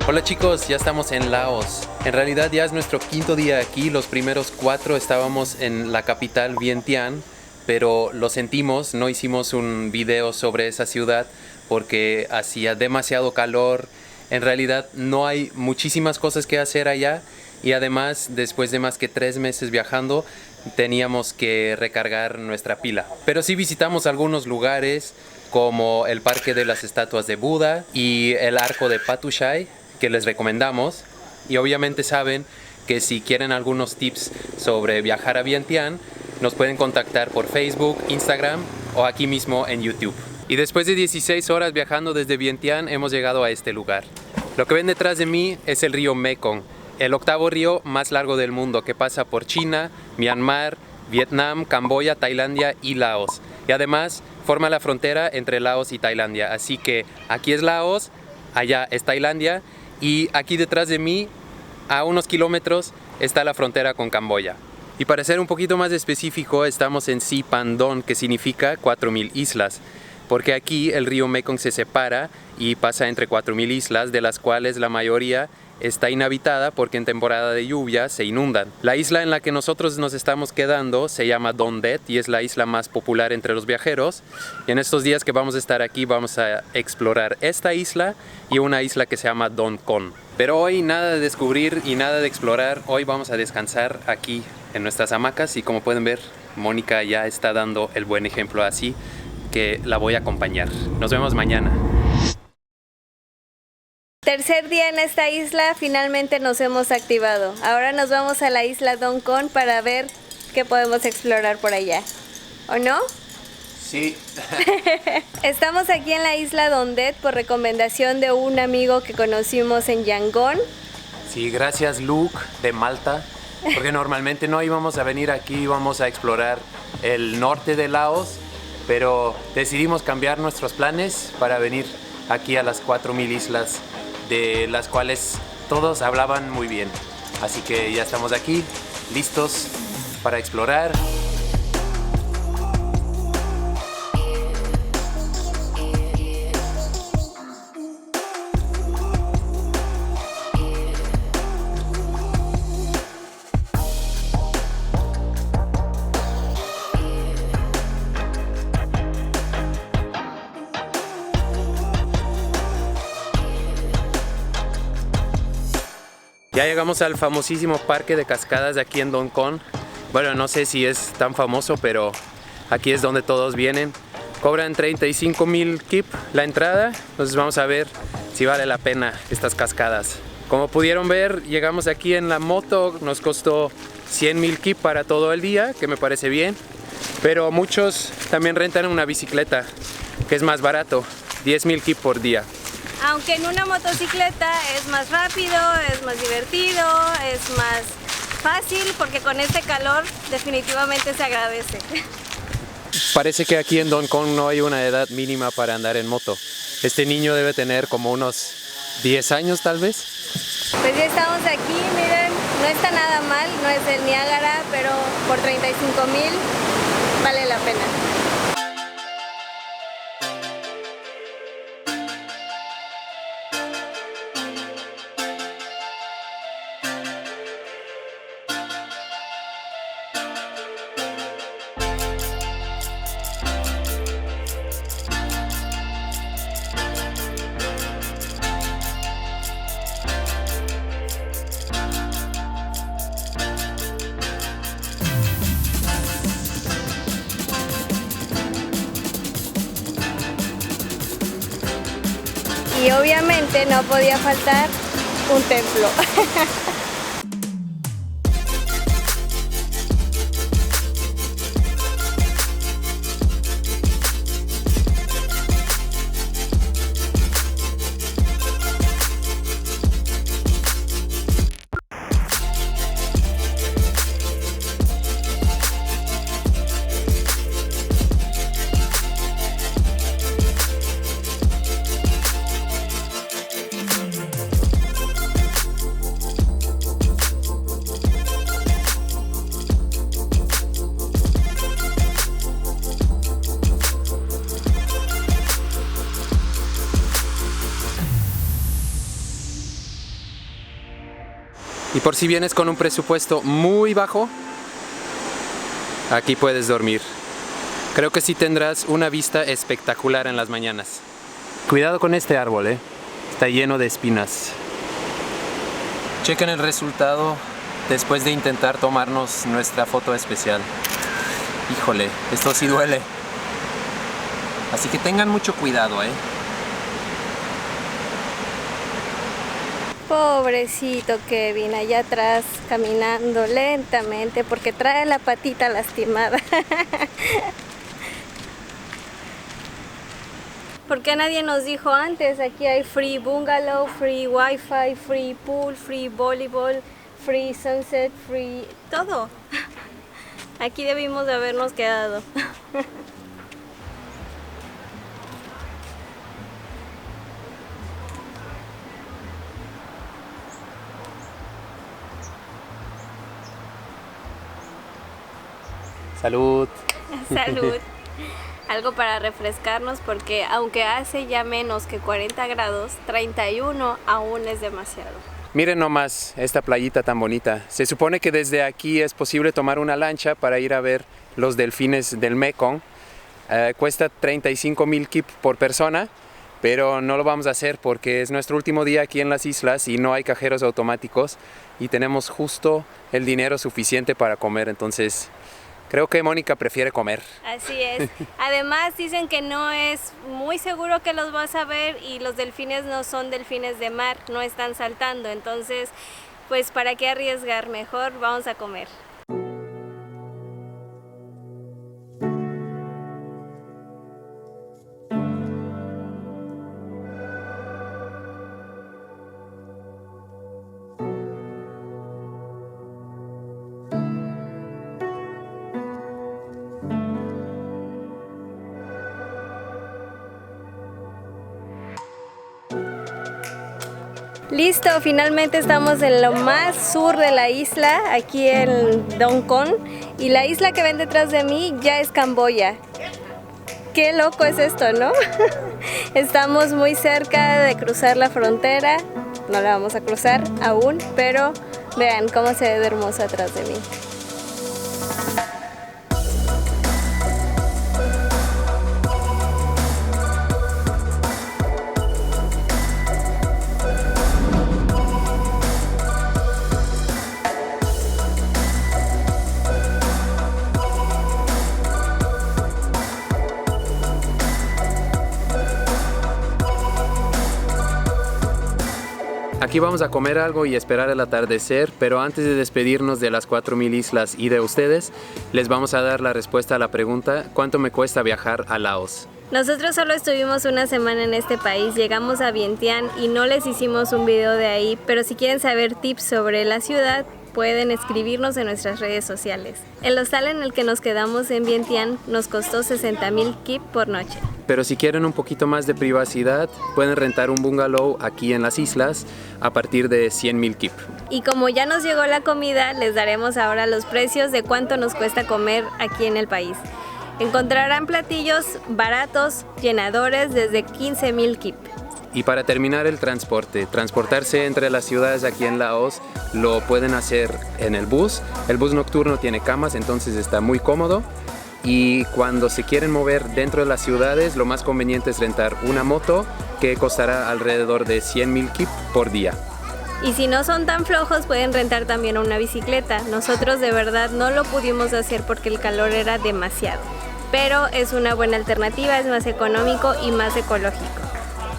Hola chicos, ya estamos en Laos. En realidad ya es nuestro quinto día aquí. Los primeros 4 estábamos en la capital Vientiane, pero lo sentimos, no hicimos un video sobre esa ciudad porque hacía demasiado calor. En realidad no hay muchísimas cosas que hacer allá y además después de más que 3 meses viajando teníamos que recargar nuestra pila. Pero sí visitamos algunos lugares como el Parque de las Estatuas de Buda y el Arco de Patuchai, que les recomendamos. Y obviamente saben que si quieren algunos tips sobre viajar a Vientiane, nos pueden contactar por Facebook, Instagram o aquí mismo en YouTube. Y después de 16 horas viajando desde Vientiane hemos llegado a este lugar. Lo que ven detrás de mí es el río Mekong, el 8º río más largo del mundo que pasa por China, Myanmar, Vietnam, Camboya, Tailandia y Laos. Y además forma la frontera entre Laos y Tailandia. Así que aquí es Laos, allá es Tailandia y aquí detrás de mí, a unos kilómetros, está la frontera con Camboya. Y para ser un poquito más específico, estamos en Si Pandon, que significa 4000 islas. Porque aquí el río Mekong se separa y pasa entre 4000 islas, de las cuales la mayoría está inhabitada porque en temporada de lluvia se inundan. La isla en la que nosotros nos estamos quedando se llama Don Det y es la isla más popular entre los viajeros. Y en estos días que vamos a estar aquí vamos a explorar esta isla y una isla que se llama Don Con. Pero hoy nada de descubrir y nada de explorar, hoy vamos a descansar aquí en nuestras hamacas y como pueden ver, Mónica ya está dando el buen ejemplo, así que la voy a acompañar. Nos vemos mañana. Tercer día en esta isla, finalmente nos hemos activado. Ahora nos vamos a la isla Don Con para ver qué podemos explorar por allá. ¿O no? Sí. Estamos aquí en la isla Don Det por recomendación de un amigo que conocimos en Yangon. Sí, gracias Luke de Malta, porque normalmente no íbamos a venir aquí, íbamos a explorar el norte de Laos, pero decidimos cambiar nuestros planes para venir aquí a las 4000 islas, de las cuales todos hablaban muy bien. Así que ya estamos aquí, listos para explorar. Ya llegamos al famosísimo parque de cascadas de aquí en Don Con. Bueno, no sé si es tan famoso, pero aquí es donde todos vienen. Cobran 35,000 kip la entrada, entonces vamos a ver si vale la pena estas cascadas. Como pudieron ver, llegamos aquí en la moto, nos costó 100,000 kip para todo el día, que me parece bien. Pero muchos también rentan una bicicleta, que es más barato, 10,000 kip por día. Aunque en una motocicleta es más rápido, es más divertido, es más fácil, porque con este calor definitivamente se agradece. Parece que aquí en Don Con no hay una edad mínima para andar en moto. Este niño debe tener como unos 10 años tal vez. Pues ya estamos aquí, miren, no está nada mal, no es el Niágara, pero por 35,000 vale la pena. Y obviamente no podía faltar un templo. Y por si vienes con un presupuesto muy bajo, aquí puedes dormir. Creo que sí tendrás una vista espectacular en las mañanas. Cuidado con este árbol, está lleno de espinas. Chequen el resultado después de intentar tomarnos nuestra foto especial. Híjole, esto sí duele. Así que tengan mucho cuidado, Pobrecito Kevin, allá atrás caminando lentamente porque trae la patita lastimada. ¿Por qué nadie nos dijo antes? Aquí hay free bungalow, free wifi, free pool, free voleibol, free sunset, free... todo. Aquí debimos de habernos quedado. Salud. Salud. Algo para refrescarnos porque aunque hace ya menos que 40 grados, 31 aún es demasiado. Miren nomás esta playita tan bonita. Se supone que desde aquí es posible tomar una lancha para ir a ver los delfines del Mekong. Cuesta 35,000 kip por persona, pero no lo vamos a hacer porque es nuestro último día aquí en las islas y no hay cajeros automáticos y tenemos justo el dinero suficiente para comer, entonces creo que Mónica prefiere comer. Así es. Además dicen que no es muy seguro que los vas a ver y los delfines no son delfines de mar, no están saltando. Entonces, pues ¿para qué arriesgar? Mejor vamos a comer. Listo, finalmente estamos en lo más sur de la isla, aquí en Dong Con, y la isla que ven detrás de mí ya es Camboya. Qué loco es esto, ¿no? Estamos muy cerca de cruzar la frontera, no la vamos a cruzar aún, pero vean cómo se ve de hermoso atrás de mí. Aquí vamos a comer algo y esperar el atardecer, pero antes de despedirnos de las 4,000 islas y de ustedes, les vamos a dar la respuesta a la pregunta ¿cuánto me cuesta viajar a Laos? Nosotros solo estuvimos una semana en este país, llegamos a Vientiane y no les hicimos un video de ahí, pero si quieren saber tips sobre la ciudad, pueden escribirnos en nuestras redes sociales. El hostal en el que nos quedamos en Vientiane nos costó 60,000 kip por noche. Pero si quieren un poquito más de privacidad, pueden rentar un bungalow aquí en las islas a partir de 100,000 kip. Y como ya nos llegó la comida, les daremos ahora los precios de cuánto nos cuesta comer aquí en el país. Encontrarán platillos baratos, llenadores desde 15,000 kip. Y para terminar el transporte, transportarse entre las ciudades aquí en Laos lo pueden hacer en el bus. El bus nocturno tiene camas, entonces está muy cómodo. Y cuando se quieren mover dentro de las ciudades, lo más conveniente es rentar una moto que costará alrededor de 100,000 kip por día. Y si no son tan flojos, pueden rentar también una bicicleta. Nosotros de verdad no lo pudimos hacer porque el calor era demasiado. Pero es una buena alternativa, es más económico y más ecológico.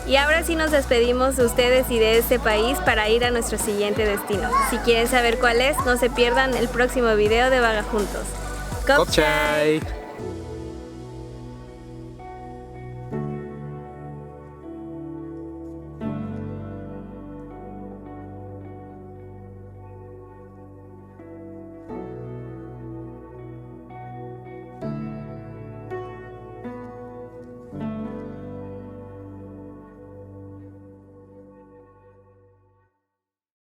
Y ahora sí nos despedimos de ustedes y de este país para ir a nuestro siguiente destino. Si quieren saber cuál es, no se pierdan el próximo video de Vaga Juntos. Kopchai.